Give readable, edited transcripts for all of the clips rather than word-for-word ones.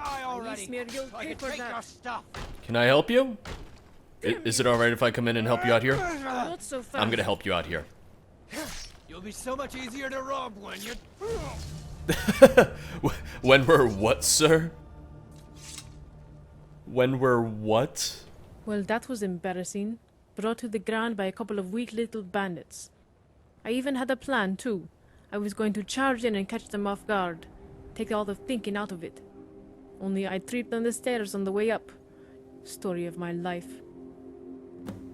Die already. Smear, you'll I pay can for take that. your stuff. Can I help you? Is it alright if I come in and help you out here? Not so fast. I'm gonna help you out here. You'll be so much easier to rob when you. When we're what, sir? When we're what? Well, that was embarrassing. Brought to the ground by a couple of weak little bandits. I even had a plan, too. I was going to charge in and catch them off guard. Take all the thinking out of it. Only I tripped on the stairs on the way up. Story of my life.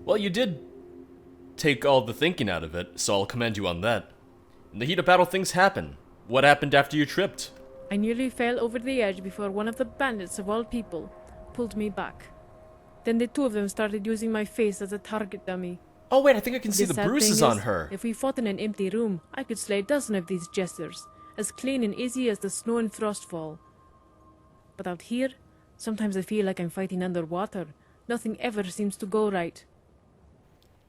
Well, you did take all the thinking out of it, so I'll commend you on that. In the heat of battle, things happen. What happened after you tripped? I nearly fell over the edge before one of the bandits, of all people, pulled me back. Then the two of them started using my face as a target dummy. Oh wait, I think I can see the sad bruises thing on is, her. If we fought in an empty room, I could slay a dozen of these jesters, as clean and easy as the snow and frost fall. But out here, sometimes I feel like I'm fighting underwater. Nothing ever seems to go right.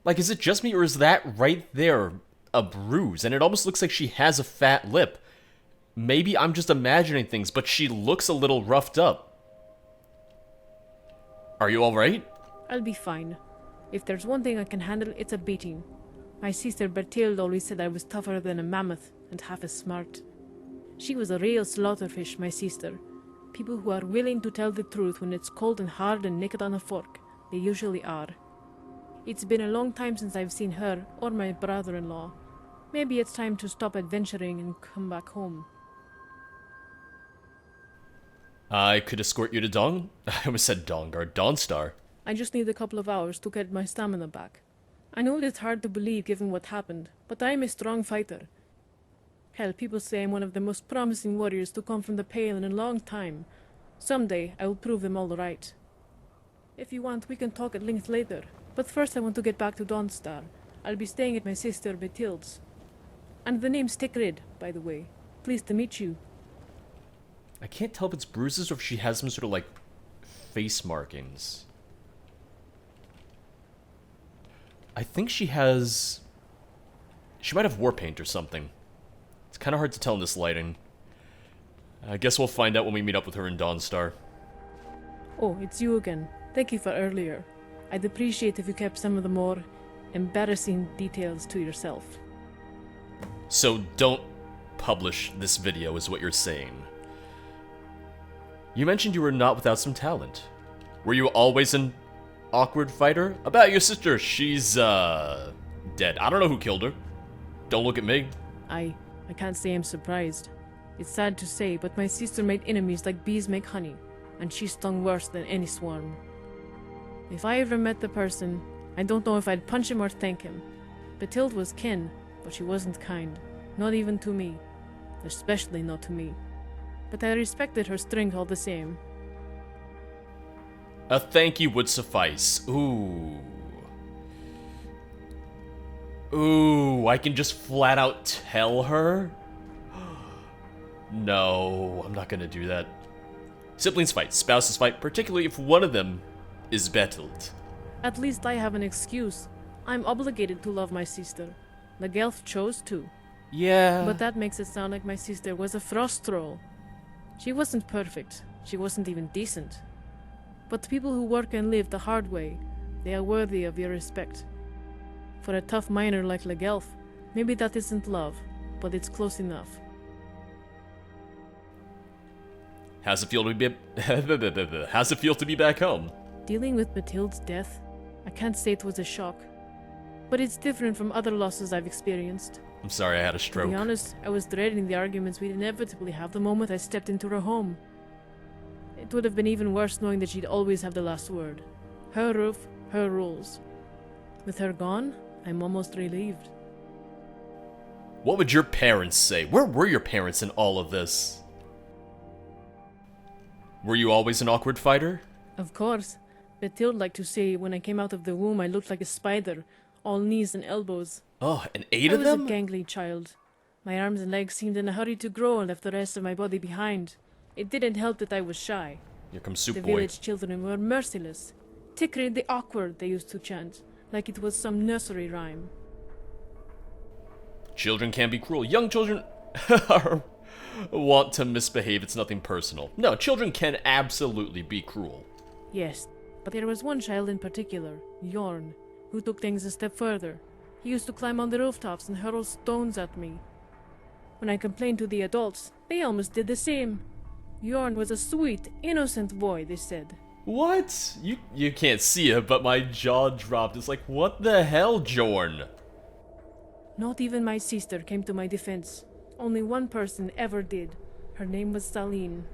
Like, is it just me, or is that right there a bruise? And it almost looks like she has a fat lip. Maybe I'm just imagining things, but she looks a little roughed up. Are you alright? I'll be fine. If there's one thing I can handle, it's a beating. My sister Bertilde always said I was tougher than a mammoth and half as smart. She was a real slaughterfish, my sister. People who are willing to tell the truth when it's cold and hard and naked on a fork. They usually are. It's been a long time since I've seen her or my brother-in-law. Maybe it's time to stop adventuring and come back home. I could escort you to Dong? I almost said Dawnguard. Dawnstar. I just need a couple of hours to get my stamina back. I know it's hard to believe given what happened, but I'm a strong fighter. Hell, people say I'm one of the most promising warriors to come from the Pale in a long time. Someday, I will prove them all right. If you want, we can talk at length later. But first I want to get back to Dawnstar. I'll be staying at my sister Bertilde's. And the name's Tikrid, by the way. Pleased to meet you. I can't tell if it's bruises or if she has some sort of, like, face markings. I think she has... She might have war paint or something. It's kind of hard to tell in this lighting. I guess we'll find out when we meet up with her in Dawnstar. Oh, it's you again. Thank you for earlier. I'd appreciate if you kept some of the more embarrassing details to yourself. So don't publish this video is what you're saying. You mentioned you were not without some talent. Were you always an awkward fighter? About your sister, she's, dead. I don't know who killed her. Don't look at me. I can't say I'm surprised. It's sad to say, but my sister made enemies like bees make honey, and she stung worse than any swarm. If I ever met the person, I don't know if I'd punch him or thank him. Bertilde was kin, but she wasn't kind. Not even to me. Especially not to me. But I respected her strength all the same. A thank you would suffice. Ooh. Ooh, I can just flat out tell her? No, I'm not gonna do that. Siblings fight, spouses fight, particularly if one of them is Bertilde. At least I have an excuse. I'm obligated to love my sister. The Gelf chose to. Yeah. But that makes it sound like my sister was a frost troll. She wasn't perfect. She wasn't even decent. But people who work and live the hard way, they are worthy of your respect. For a tough miner like Legelf, maybe that isn't love, but it's close enough. How's it feel to be How's it feel to be back home? Dealing with Bertilde's death, I can't say it was a shock. But it's different from other losses I've experienced. I'm sorry I had a stroke. To be honest, I was dreading the arguments we'd inevitably have the moment I stepped into her home. It would have been even worse knowing that she'd always have the last word. Her roof, her rules. With her gone, I'm almost relieved. What would your parents say? Where were your parents in all of this? Were you always an awkward fighter? Of course. Bertilde liked to say when I came out of the womb I looked like a spider, all knees and elbows. Oh, and 8 of I them? was a gangly child. My arms and legs seemed in a hurry to grow and left the rest of my body behind. It didn't help that I was shy. Here comes Soup The Boy. village children were merciless. Tikrid the awkward, they used to chant, like it was some nursery rhyme. Children can be cruel. Young children want to misbehave. It's nothing personal. No, children can absolutely be cruel. Yes, but there was one child in particular, Jorn, who took things a step further. He used to climb on the rooftops and hurl stones at me. When I complained to the adults, they almost did the same. Jorn was a sweet, innocent boy, they said. What? You can't see it, but my jaw dropped. It's like, what the hell, Jorn? Not even my sister came to my defense. Only one person ever did. Her name was Saline.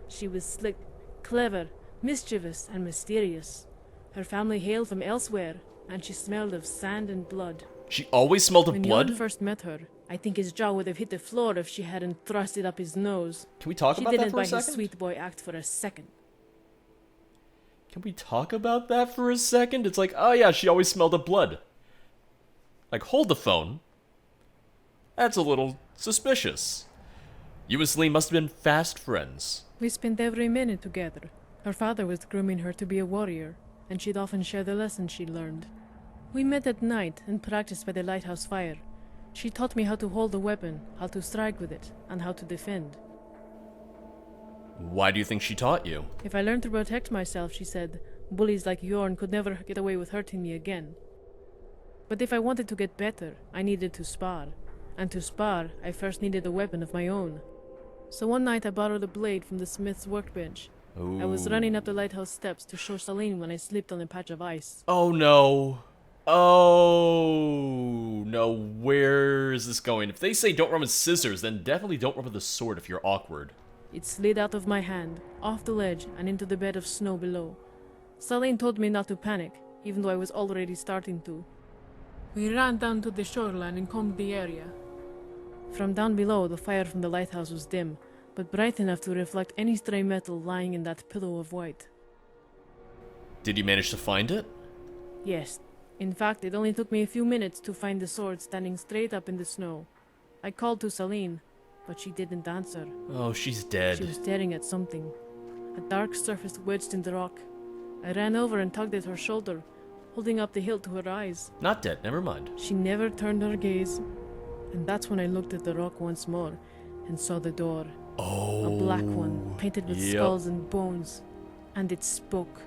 She was slick, clever, mischievous, and mysterious. Her family hailed from elsewhere, and she smelled of sand and blood. She always smelled of When blood? Jon first met her, I think his jaw would have hit the floor if she hadn't thrust it up his nose. Can we talk about that for a She didn't buy his second? sweet boy act for a second. Can we talk about that for a second? It's like, oh yeah, she always smelled of blood. Like, hold the phone. That's a little suspicious. You and Celine must have been fast friends. We spent every minute together. Her father was grooming her to be a warrior, and she'd often share the lessons she'd learned. We met at night and practiced by the lighthouse fire. She taught me how to hold a weapon, how to strike with it, and how to defend. Why do you think she taught you? If I learned to protect myself, she said, bullies like Jorn could never get away with hurting me again. But if I wanted to get better, I needed to spar. And to spar, I first needed a weapon of my own. So one night I borrowed a blade from the smith's workbench. Ooh. I was running up the lighthouse steps to show Saline when I slipped on a patch of ice. Oh no. Oh no, where is this going? If they say don't run with scissors, then definitely don't run with a sword if you're awkward. It slid out of my hand, off the ledge, and into the bed of snow below. Saline told me not to panic, even though I was already starting to. We ran down to the shoreline and combed the area. From down below, the fire from the lighthouse was dim, but bright enough to reflect any stray metal lying in that pillow of white. Did you manage to find it? Yes. In fact, it only took me a few minutes to find the sword standing straight up in the snow. I called to Saline, but she didn't answer. Oh, she's dead. She was staring at something. A dark surface wedged in the rock. I ran over and tugged at her shoulder, holding up the hilt to her eyes. Not dead, never mind. She never turned her gaze. And that's when I looked at the rock once more and saw the door. Oh. A black one, painted with skulls and bones. And it spoke.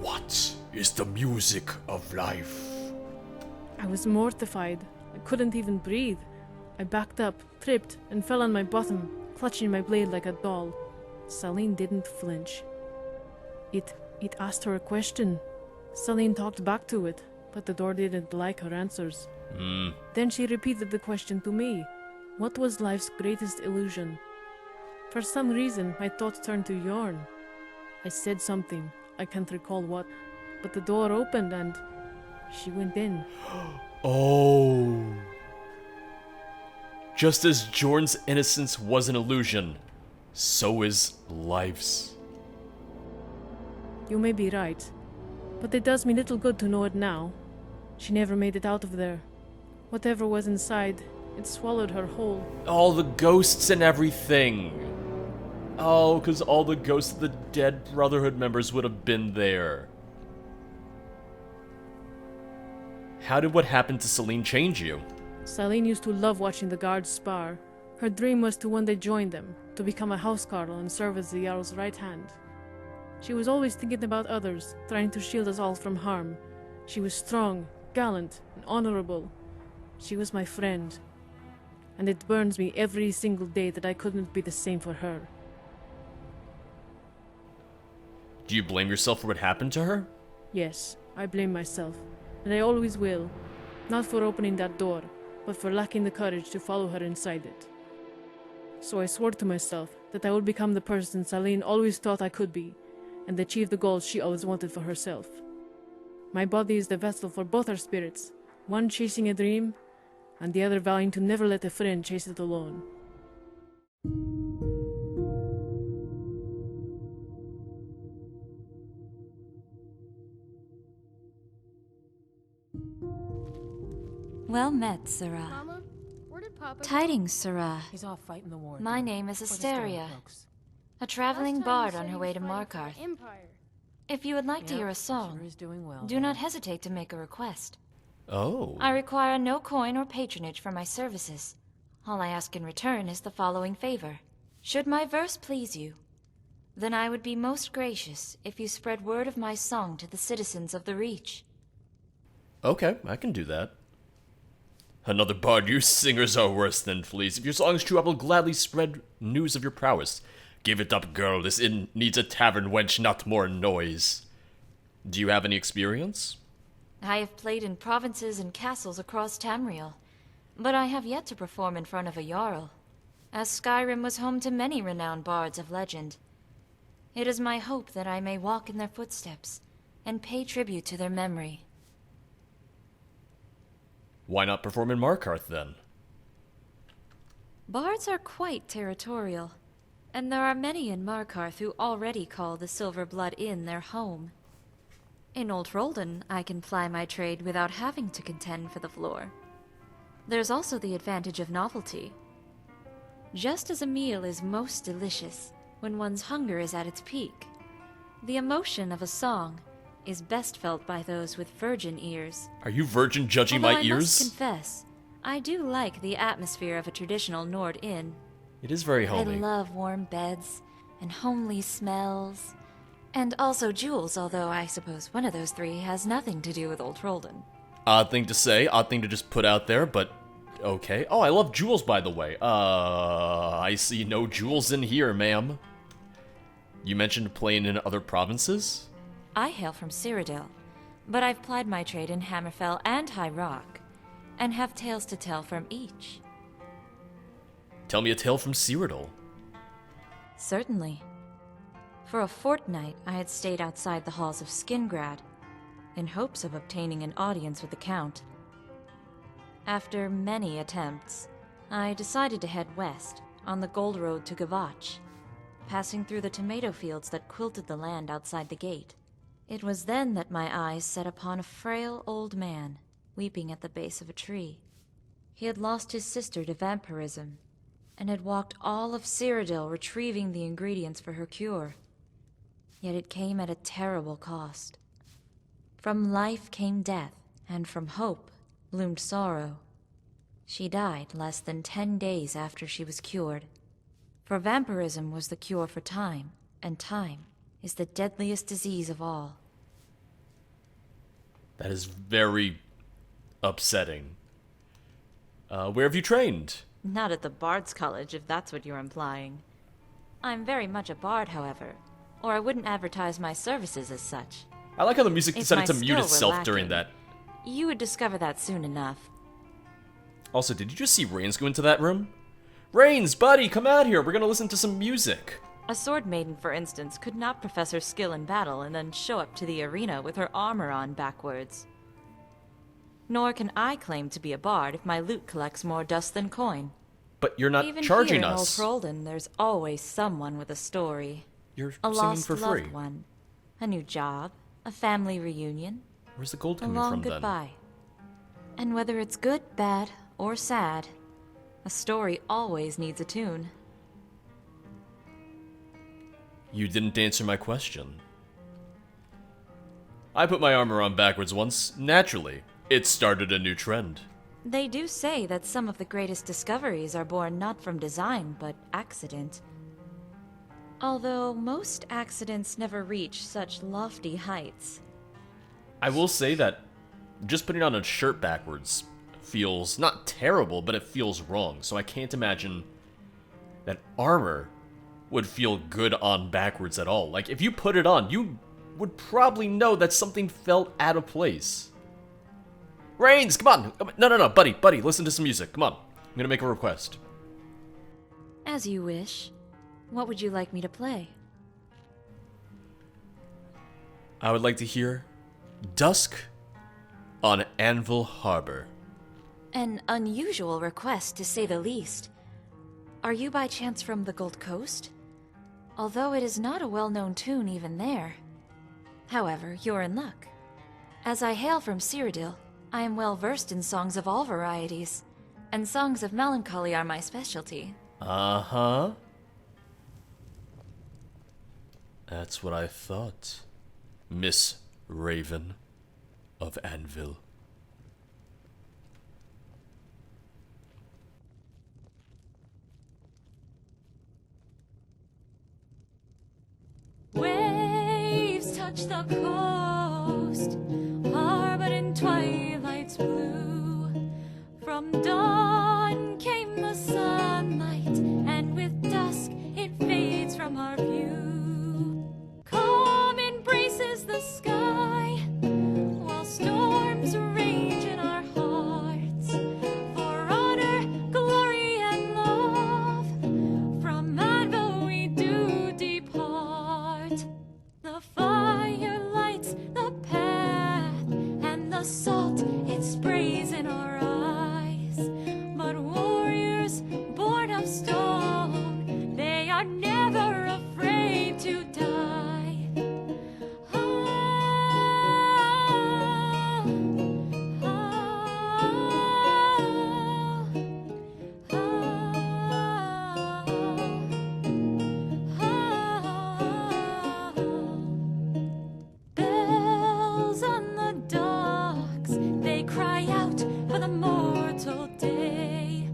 What is the music of life? I was mortified. I couldn't even breathe. I backed up, tripped, and fell on my bottom, clutching my blade like a doll. Saline didn't flinch. It asked her a question. Saline talked back to it, but the door didn't like her answers. Then she repeated the question to me. What was life's greatest illusion? For some reason, my thoughts turned to Jorn. I said something, I can't recall what, but the door opened and she went in. Oh. Just as Jorn's innocence was an illusion, so is life's. You may be right, but it does me little good to know it now. She never made it out of there. Whatever was inside, it swallowed her whole. All the ghosts and everything. Oh, because all the ghosts of the dead Brotherhood members would have been there. How did what happened to Celine change you? Saline used to love watching the guards spar. Her dream was to one day join them, to become a housecarl and serve as the Jarl's right hand. She was always thinking about others, trying to shield us all from harm. She was strong, gallant, and honorable. She was my friend. And it burns me every single day that I couldn't be the same for her. Do you blame yourself for what happened to her? Yes, I blame myself, and I always will. Not for opening that door, but for lacking the courage to follow her inside it. So I swore to myself that I would become the person Saline always thought I could be, and achieve the goals she always wanted for herself. My body is the vessel for both our spirits, one chasing a dream, and the other vowing to never let a friend chase it alone. Well met, Sirrah. Mama, where did Papa Tidings, Sirrah. He's off fighting the war. My again. name is For the Storm Asteria, folks. a traveling bard on her way to Markarth. Empire. If you would like to Yep, hear a song, Sure is doing well. do not hesitate to make a request. Oh. I require no coin or patronage for my services. All I ask in return is the following favor. Should my verse please you, then I would be most gracious if you spread word of my song to the citizens of the Reach. Okay, I can do that. Another bard, you singers are worse than fleas. If your song is true, I will gladly spread news of your prowess. Give it up, girl. This inn needs a tavern wench, not more noise. Do you have any experience? I have played in provinces and castles across Tamriel, but I have yet to perform in front of a Jarl, as Skyrim was home to many renowned bards of legend. It is my hope that I may walk in their footsteps and pay tribute to their memory. Why not perform in Markarth, then? Bards are quite territorial, and there are many in Markarth who already call the Silver Blood Inn their home. In Old Roldan, I can ply my trade without having to contend for the floor. There's also the advantage of novelty. Just as a meal is most delicious when one's hunger is at its peak, the emotion of a song is best felt by those with virgin ears. Are you virgin judging Although my ears? I must confess, I do like the atmosphere of a traditional Nord inn. It is very homey. I love warm beds and homely smells, and also jewels, although I suppose one of those three has nothing to do with Old Roldan. Odd thing to say, odd thing to just put out there, but okay. Oh, I love jewels, by the way. I see no jewels in here, ma'am. You mentioned playing in other provinces? I hail from Cyrodiil, but I've plied my trade in Hammerfell and High Rock, and have tales to tell from each. Tell me a tale from Cyrodiil. Certainly. For a fortnight, I had stayed outside the halls of Skingrad, in hopes of obtaining an audience with the Count. After many attempts, I decided to head west, on the Gold Road to Gavach, passing through the tomato fields that quilted the land outside the gate. It was then that my eyes set upon a frail old man, weeping at the base of a tree. He had lost his sister to vampirism, and had walked all of Cyrodiil retrieving the ingredients for her cure. Yet it came at a terrible cost. From life came death, and from hope bloomed sorrow. She died less than 10 days after she was cured. For vampirism was the cure for time, and time is the deadliest disease of all. That is very upsetting. Where have you trained? Not at the Bard's College, if that's what you're implying. I'm very much a bard, however, or I wouldn't advertise my services as such. I like how the music If decided my to mute skill were itself during lacking, that. You would discover that soon enough. Also, did you just see Rains go into that room? Rains, buddy, come out here. We're gonna listen to some music. A sword maiden, for instance, could not profess her skill in battle and then show up to the arena with her armor on backwards. Nor can I claim to be a bard if my loot collects more dust than coin. But you're not Even charging here us. in Old Roldan, there's always someone with a story. You're A singing lost for free. loved one, a new job, a family reunion, Where's the gold a coming long from then? goodbye. And whether it's good, bad, or sad, a story always needs a tune. You didn't answer my question. I put my armor on backwards once. Naturally, it started a new trend. They do say that some of the greatest discoveries are born not from design, but accident. Although most accidents never reach such lofty heights. I will say that just putting on a shirt backwards feels not terrible, but it feels wrong. So I can't imagine that armor would feel good on backwards at all. Like, if you put it on, you would probably know that something felt out of place. Rains, come on! No, buddy, listen to some music. Come on. I'm gonna make a request. As you wish. What would you like me to play? I would like to hear Dusk on Anvil Harbor. An unusual request, to say the least. Are you by chance from the Gold Coast? Although it is not a well-known tune even there. However, you're in luck. As I hail from Cyrodiil, I am well versed in songs of all varieties, and songs of melancholy are my specialty. Uh-huh. That's what I thought, Miss Raven of Anvil. touch the coast, harbored in twilight's blue. From dawn came the sunlight, and with dusk it fades from our view. Calm embraces the sky, while storms rage in our hearts. For honor, glory, and love, from Anvil we do depart. The fire lights the path, and the salt it sprays in our eyes. But warriors born of stone, they are never afraid to die. Bells on the docks, they cry out for the mortal day.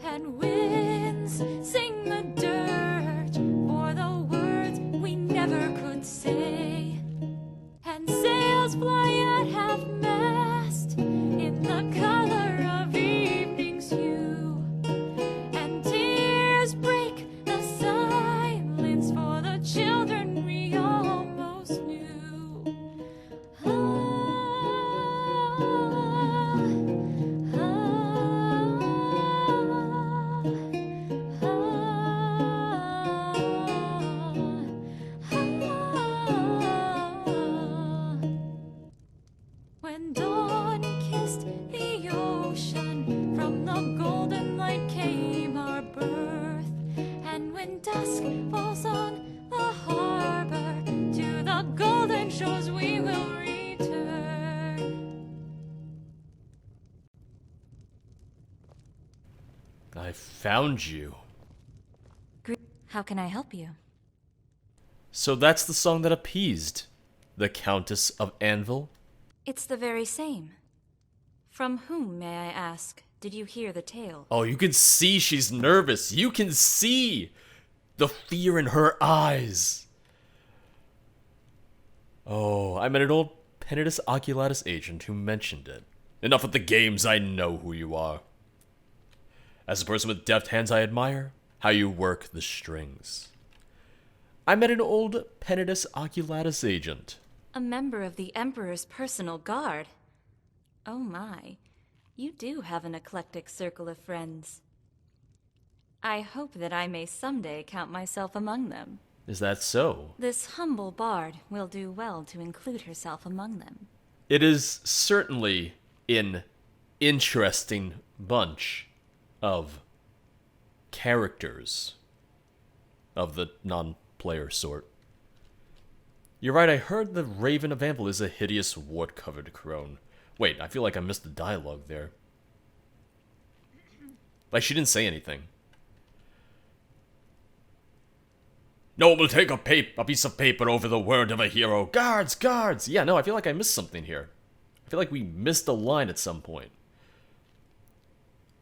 And winds sing the dirge for the words we never could say. And sails fly at half-mast in the color of evening's hue. And tears break the silence for the children we almost knew. When dawn kissed the ocean, from the golden light came our birth. And when dusk falls on the harbor, to the golden shores we will return. I found you. How can I help you? So that's the song that appeased the Countess of Anvil? It's the very same. From whom, may I ask, did you hear the tale? Oh, you can see she's nervous. You can see the fear in her eyes. Oh, I met an old Penitus Oculatus agent who mentioned it. Enough with the games, I know who you are. As a person with deft hands, I admire how you work the strings. I met an old Penitus Oculatus agent. A member of the Emperor's personal guard. Oh my, you do have an eclectic circle of friends. I hope that I may someday count myself among them. Is that so? This humble bard will do well to include herself among them. It is certainly an interesting bunch of characters of the non-player sort. You're right, I heard the Raven of Anvil is a hideous wart-covered crone. Wait, I feel like I missed the dialogue there. Like, she didn't say anything. No one will take a piece of paper over the word of a hero. Guards, guards! Yeah, no, I feel like I missed something here. I feel like we missed a line at some point.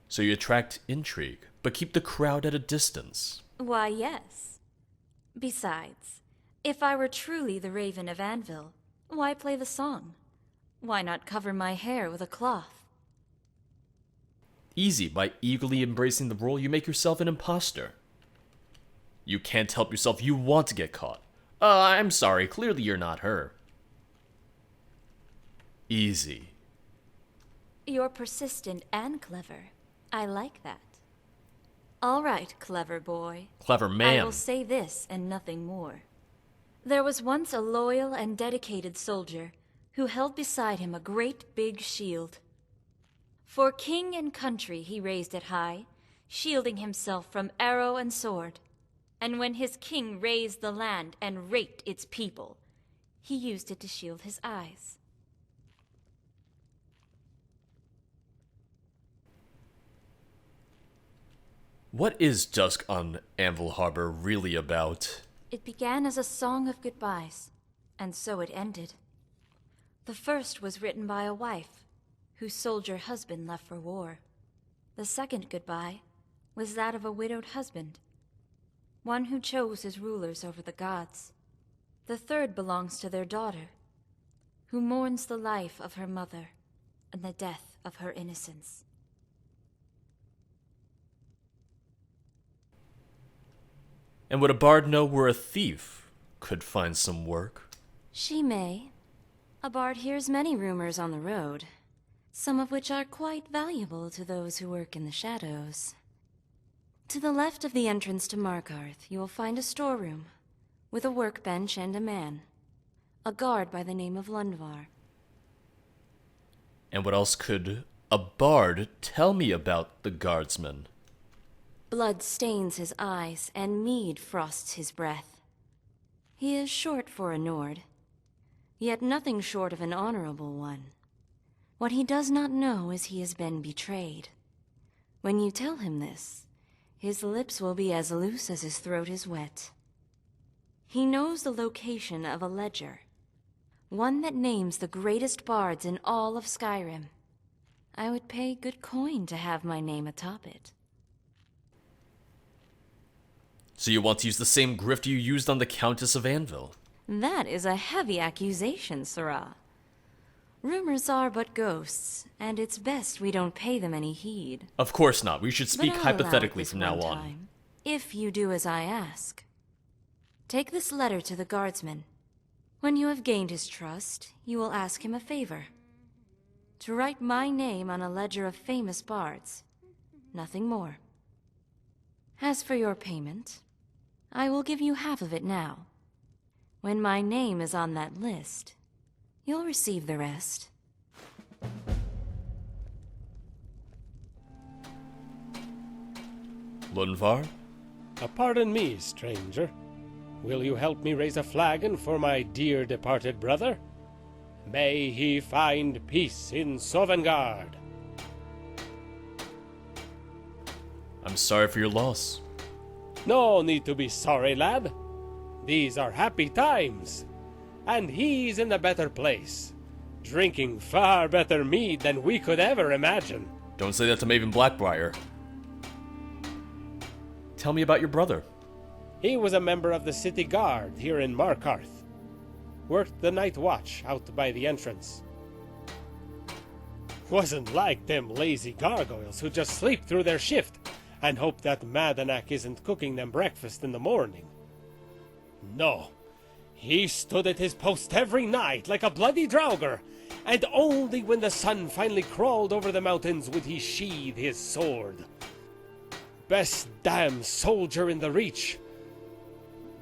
So you attract intrigue, but keep the crowd at a distance. Why, yes. Besides, if I were truly the Raven of Anvil, why play the song? Why not cover my hair with a cloth? Easy, by eagerly embracing the role, you make yourself an imposter. You can't help yourself, you want to get caught. I'm sorry, clearly you're not her. Easy. You're persistent and clever. I like that. All right, clever boy. Clever man. I will say this and nothing more. There was once a loyal and dedicated soldier who held beside him a great big shield. For king and country he raised it high, shielding himself from arrow and sword. And when his king raised the land and raped its people, he used it to shield his eyes. What is Dusk on Anvil Harbor really about? It began as a song of goodbyes, and so it ended. The first was written by a wife, whose soldier husband left for war. The second goodbye was that of a widowed husband, one who chose his rulers over the gods. The third belongs to their daughter, who mourns the life of her mother and the death of her innocence. And would a bard know where a thief could find some work? She may. A bard hears many rumors on the road, some of which are quite valuable to those who work in the shadows. To the left of the entrance to Markarth, you will find a storeroom, with a workbench and a man. A guard by the name of Lundvar. And what else could a bard tell me about the guardsman? Blood stains his eyes, and mead frosts his breath. He is short for a Nord, yet nothing short of an honorable one. What he does not know is he has been betrayed. When you tell him this, his lips will be as loose as his throat is wet. He knows the location of a ledger, one that names the greatest bards in all of Skyrim. I would pay good coin to have my name atop it. So you want to use the same grift you used on the Countess of Anvil? That is a heavy accusation, Sirrah. Rumors are but ghosts, and it's best we don't pay them any heed. Of course not. We should speak But I'll allow it hypothetically this from now one on. time, if you do as I ask. Take this letter to the guardsman. When you have gained his trust, you will ask him a favor. To write my name on a ledger of famous bards. Nothing more. As for your payment, I will give you half of it now. When my name is on that list, you'll receive the rest. Lundvar? Pardon me, stranger. Will you help me raise a flagon for my dear departed brother? May he find peace in Sovngarde. I'm sorry for your loss. No need to be sorry, lad. These are happy times. And he's in a better place, drinking far better mead than we could ever imagine. Don't say that to Maven Blackbriar. Tell me about your brother. He was a member of the city guard here in Markarth. Worked the night watch out by the entrance. Wasn't like them lazy gargoyles who just sleep through their shift and hope that Madanak isn't cooking them breakfast in the morning. No, he stood at his post every night like a bloody draugr, and only when the sun finally crawled over the mountains would he sheathe his sword. Best damn soldier in the Reach.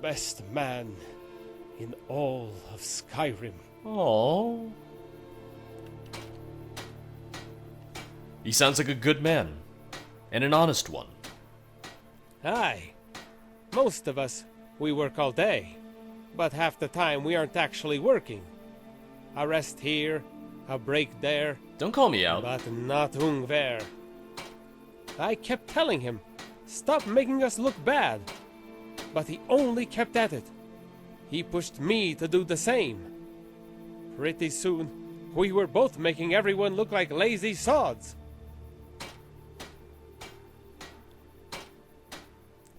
Best man in all of Skyrim. Aww. He sounds like a good man. And an honest one. Aye. Most of us, we work all day. But half the time we aren't actually working. A rest here, a break there. Don't call me out. But not ungver. I kept telling him, stop making us look bad. But he only kept at it. He pushed me to do the same. Pretty soon, we were both making everyone look like lazy sods.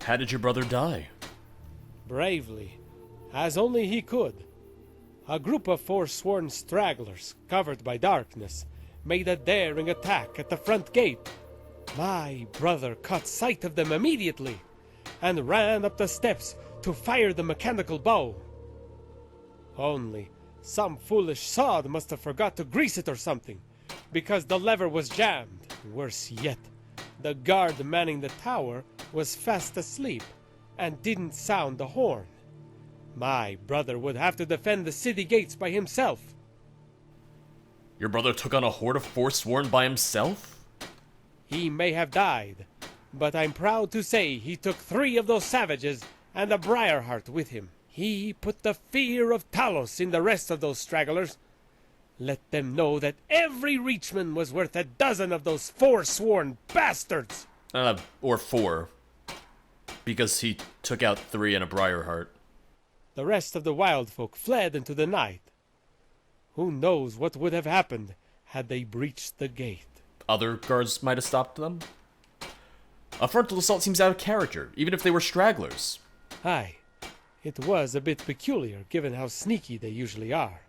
How did your brother die? Bravely, as only he could. A group of forsworn stragglers, covered by darkness, made a daring attack at the front gate. My brother caught sight of them immediately, and ran up the steps to fire the mechanical bow. Only some foolish sod must have forgot to grease it or something, because the lever was jammed. Worse yet, the guard manning the tower was fast asleep and didn't sound the horn. My brother would have to defend the city gates by himself. Your brother took on a horde of Forsworn by himself? He may have died, but I'm proud to say he took 3 of those savages and a Briarheart with him. He put the fear of Talos in the rest of those stragglers. Let them know that every Reachman was worth a dozen of those forsworn bastards! Or 4. Because he took out 3 in a Briarheart. The rest of the wild folk fled into the night. Who knows what would have happened had they breached the gate? Other guards might have stopped them? A frontal assault seems out of character, even if they were stragglers. Aye, It was a bit peculiar, given how sneaky they usually are.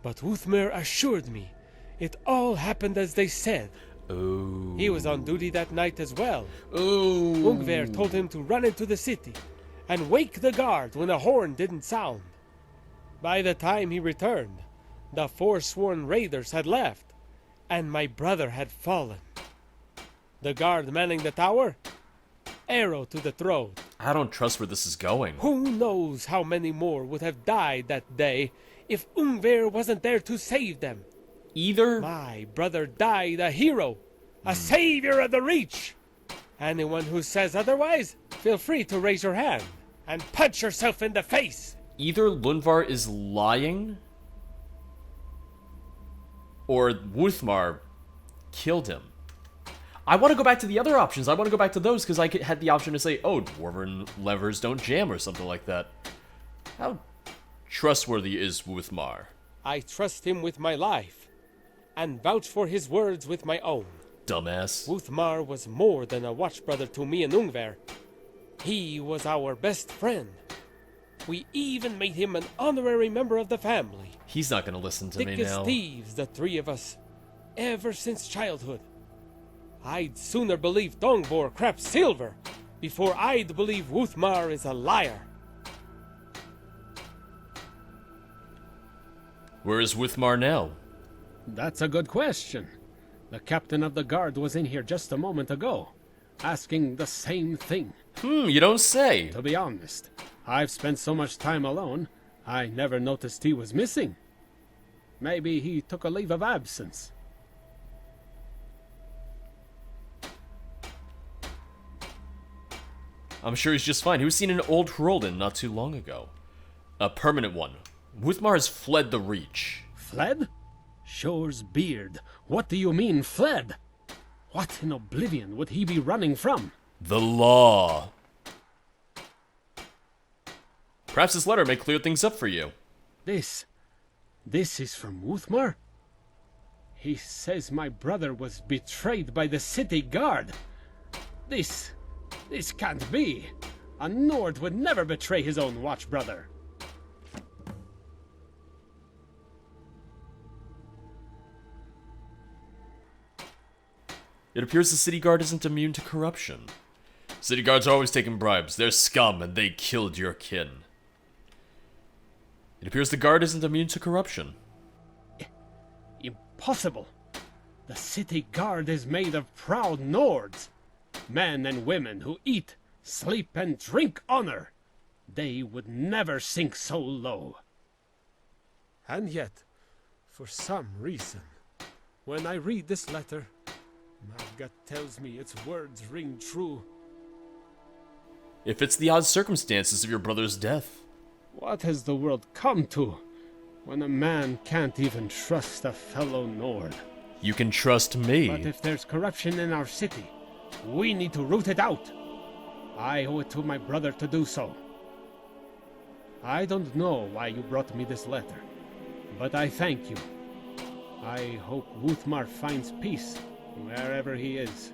But Uthmer assured me it all happened as they said. Oh. He was on duty that night as well. Oh. Ungver told him to run into the city and wake the guard when a horn didn't sound. By the time he returned, the forsworn raiders had left, and my brother had fallen. The guard manning the tower? Arrow to the throat. I don't trust where this is going. Who knows how many more would have died that day if Ungver wasn't there to save them? Either... My brother died a hero, a savior of the Reach. Anyone who says otherwise, feel free to raise your hand and punch yourself in the face. Either Lunvar is lying, or Wuthmar killed him. I want to go back to the other options. I want to go back to those because I had the option to say, oh, dwarven levers don't jam or something like that. How trustworthy is Wuthmar? I trust him with my life, and vouch for his words with my own. Dumbass. Wuthmar was more than a watch brother to me and Ungver. He was our best friend. We even made him an honorary member of the family. He's not going to listen to Thick me as now. thieves, the three of us, ever since childhood. I'd sooner believe Dongbor craps silver before I'd believe Wuthmar is a liar. Where is Wuthmar now? That's a good question. The captain of the guard was in here just a moment ago, asking the same thing. You don't say. To be honest, I've spent so much time alone, I never noticed he was missing. Maybe he took a leave of absence. I'm sure he's just fine. He was seen in Old Hroldan not too long ago. A permanent one. Wuthmar has fled the Reach. Fled? Shore's beard. What do you mean, fled? What in Oblivion would he be running from? The law. Perhaps this letter may clear things up for you. This is from Wuthmar? He says my brother was betrayed by the city guard. This can't be. A Nord would never betray his own watch brother. It appears the city guard isn't immune to corruption. City guards are always taking bribes. They're scum and they killed your kin. It appears the guard isn't immune to corruption. Impossible. The city guard is made of proud Nords. Men and women who eat, sleep, and drink honor. They would never sink so low. And yet, for some reason, when I read this letter, my gut tells me its words ring true. If it's the odd circumstances of your brother's death. What has the world come to when a man can't even trust a fellow Nord? You can trust me. But if there's corruption in our city, we need to root it out. I owe it to my brother to do so. I don't know why you brought me this letter, but I thank you. I hope Wuthmar finds peace wherever he is.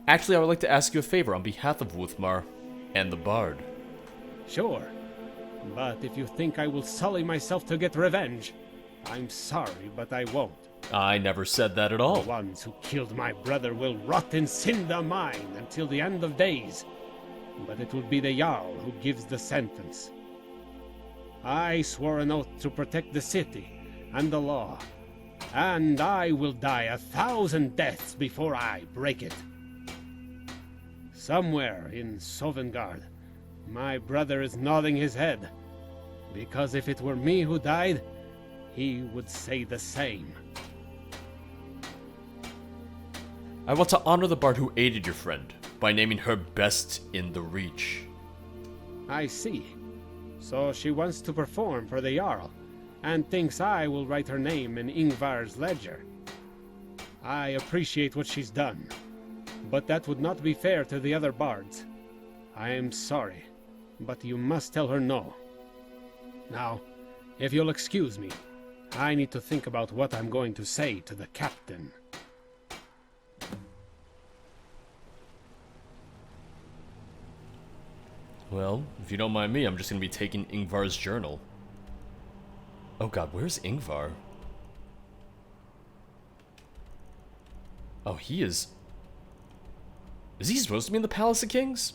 Actually, I would like to ask you a favor on behalf of Wuthmar and the Bard. Sure, but if you think I will sully myself to get revenge, I'm sorry, but I won't. I never said that at all. The ones who killed my brother will rot in cinder mine until the end of days. But it will be the Jarl who gives the sentence. I swore an oath to protect the city and the law, and I will die 1,000 deaths before I break it. Somewhere in Sovngarde, my brother is nodding his head, because if it were me who died, he would say the same. I want to honor the Bard who aided your friend by naming her best in the Reach. I see. So she wants to perform for the Jarl, and thinks I will write her name in Ingvar's ledger. I appreciate what she's done, but that would not be fair to the other bards. I am sorry, but you must tell her no. Now, if you'll excuse me, I need to think about what I'm going to say to the captain. Well, if you don't mind me, I'm just gonna be taking Ingvar's journal. Oh god, where's Ingvar? Oh, he is... Is he supposed to be in the Palace of Kings?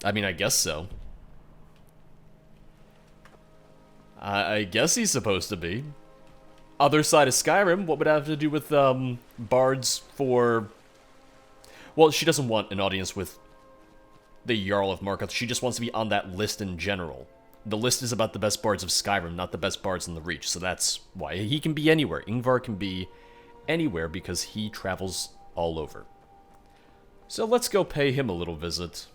I mean, I guess so. I guess he's supposed to be. Other side of Skyrim, what would it have to do with, bards for... Well, she doesn't want an audience with the Jarl of Markarth. She just wants to be on that list in general. The list is about the best bards of Skyrim, not the best bards in the Reach, so that's why. He can be anywhere. Ingvar can be anywhere because he travels all over. So let's go pay him a little visit.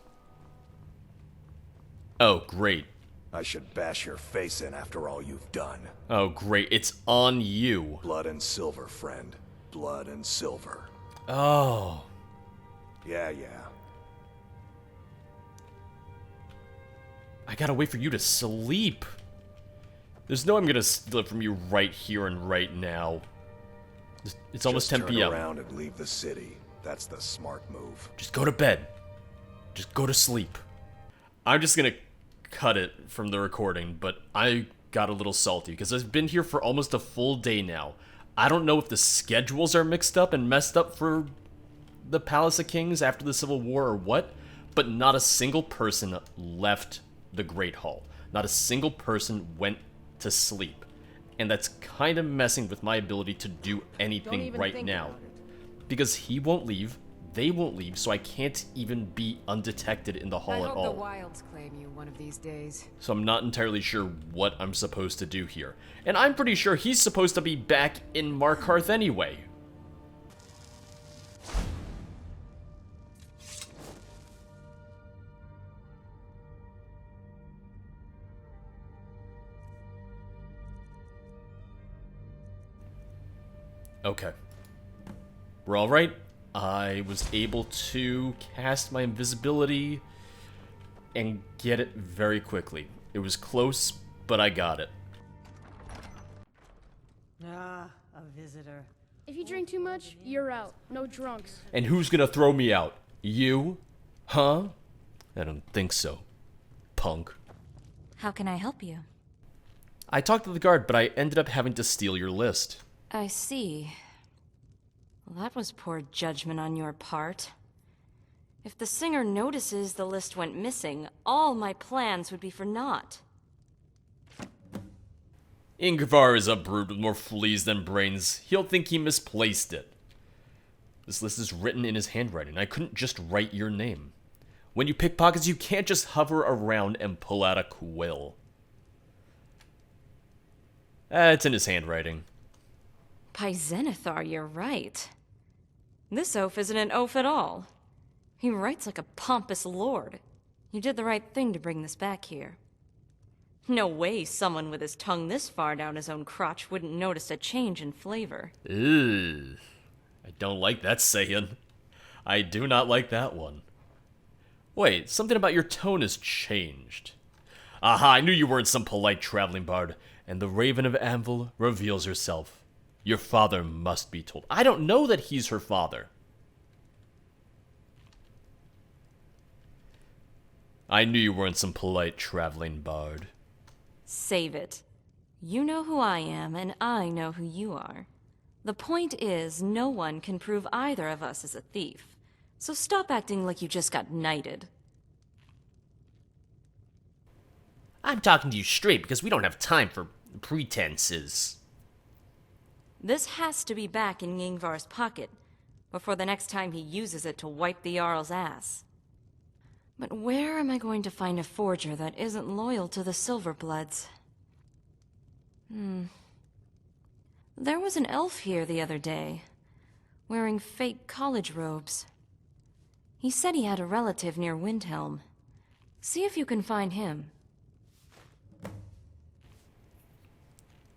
Oh, great. I should bash your face in after all you've done. Oh, great. It's on you. Blood and silver, friend. Blood and silver. Oh. Yeah. I gotta wait for you to sleep. There's no I'm gonna steal it from you right here and right now. It's almost 10 p.m. Just turn around and leave the city. That's the smart move. Just go to bed. Just go to sleep. I'm just gonna cut it from the recording, but I got a little salty because I've been here for almost a full day now. I don't know if the schedules are mixed up and messed up for the Palace of Kings after the Civil War or what, but not a single person left the Great Hall. Not a single person went to sleep. And that's kind of messing with my ability to do anything right now. Because he won't leave, they won't leave, so I can't even be undetected in the hall at all. I hope the wilds claim you one of these days. So I'm not entirely sure what I'm supposed to do here. And I'm pretty sure he's supposed to be back in Markarth anyway. Okay. We're alright. I was able to cast my invisibility and get it very quickly. It was close, but I got it. Ah, a visitor. If you drink too much, you're out. No drunks. And who's gonna throw me out? You? Huh? I don't think so. Punk. How can I help you? I talked to the guard, but I ended up having to steal your list. I see. Well, that was poor judgment on your part. If the singer notices the list went missing, all my plans would be for naught. Ingvar is a brute with more fleas than brains. He'll think he misplaced it. This list is written in his handwriting. I couldn't just write your name. When you pick pockets, you can't just hover around and pull out a quill. It's in his handwriting. By Zenithar, you're right. This oaf isn't an oaf at all. He writes like a pompous lord. You did the right thing to bring this back here. No way someone with his tongue this far down his own crotch wouldn't notice a change in flavor. Ew. I don't like that saying. I do not like that one. Wait, something about your tone has changed. Aha, I knew you weren't some polite traveling bard. And the Raven of Anvil reveals herself. Your father must be told. I don't know that he's her father. I knew you weren't some polite traveling bard. Save it. You know who I am, and I know who you are. The point is, no one can prove either of us is a thief. So stop acting like you just got knighted. I'm talking to you straight because we don't have time for pretenses. This has to be back in Yngvar's pocket before the next time he uses it to wipe the Jarl's ass. But where am I going to find a forger that isn't loyal to the Silverbloods? There was an elf here the other day, wearing fake college robes. He said he had a relative near Windhelm. See if you can find him.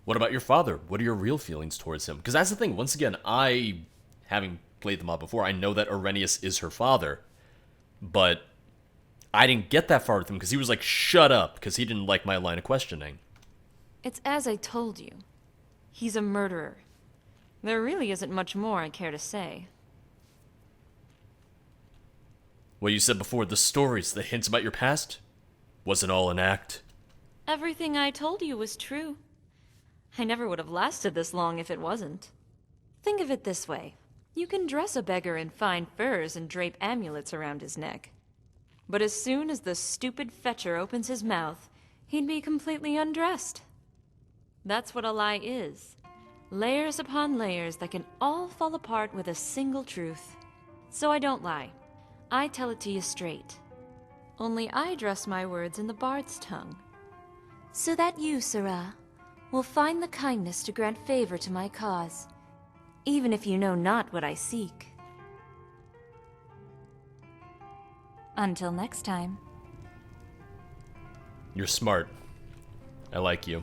What about your father? What are your real feelings towards him? Because that's the thing. Once again, having played the mod before, I know that Arrhenius is her father. But I didn't get that far with him because he was like, shut up, because he didn't like my line of questioning. It's as I told you. He's a murderer. There really isn't much more I care to say. What you said before, the stories, the hints about your past, wasn't all an act. Everything I told you was true. I never would have lasted this long if it wasn't. Think of it this way. You can dress a beggar in fine furs and drape amulets around his neck. But as soon as the stupid fetcher opens his mouth, he'd be completely undressed. That's what a lie is. Layers upon layers that can all fall apart with a single truth. So I don't lie. I tell it to you straight. Only I dress my words in the bard's tongue. So that you, Sirrah, will find the kindness to grant favor to my cause, even if you know not what I seek. Until next time. You're smart. I like you.